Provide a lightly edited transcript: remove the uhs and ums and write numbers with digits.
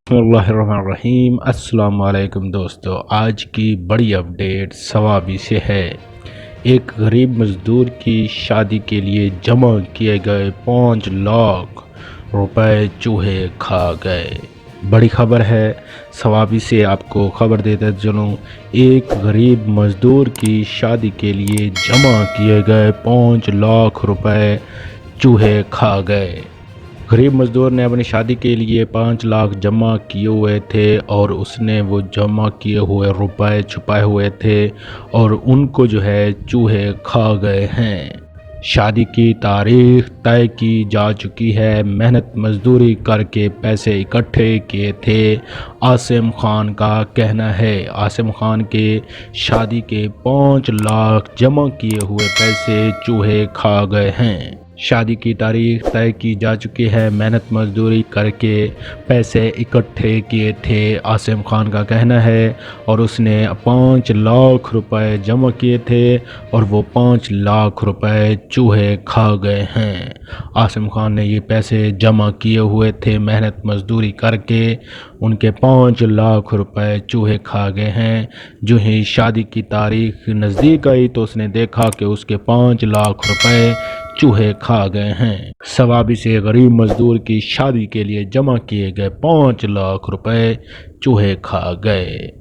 बिस्मिल्लाहिर्रहमानिर्रहीम। अस्सलाम वालेकुम दोस्तों, आज की बड़ी अपडेट सवाबी से है। एक गरीब मजदूर की शादी के लिए जमा किए गए 5 लाख रुपए चूहे खा गए। बड़ी खबर है, सवाबी से आपको खबर देते चलूँ। एक गरीब मजदूर की शादी के लिए जमा किए गए 5 लाख रुपए चूहे खा गए। गरीब मजदूर ने अपनी शादी के लिए 5 लाख जमा किए हुए थे और उसने वो जमा किए हुए रुपए छुपाए हुए थे और उनको जो है चूहे खा गए हैं। शादी की तारीख तय की जा चुकी है। मेहनत मजदूरी करके पैसे इकट्ठे किए थे। आसिम खान का कहना है, आसिम खान के शादी के 5 लाख जमा किए हुए पैसे चूहे खा गए हैं। शादी की तारीख तय की जा चुकी है। मेहनत मजदूरी करके पैसे इकट्ठे किए थे, आसिम खान का कहना है, और उसने 5 लाख रुपए जमा किए थे और वो 5 लाख रुपए चूहे खा गए हैं। आसिम खान ने ये पैसे जमा किए हुए थे मेहनत मजदूरी करके, उनके 5 लाख रुपए चूहे खा गए हैं। जो ही शादी की तारीख नज़दीक आई तो उसने देखा कि उसके 5 लाख रुपए चूहे खा गए हैं। सवाबी से गरीब मजदूर की शादी के लिए जमा किए गए 5 लाख रुपए चूहे खा गए।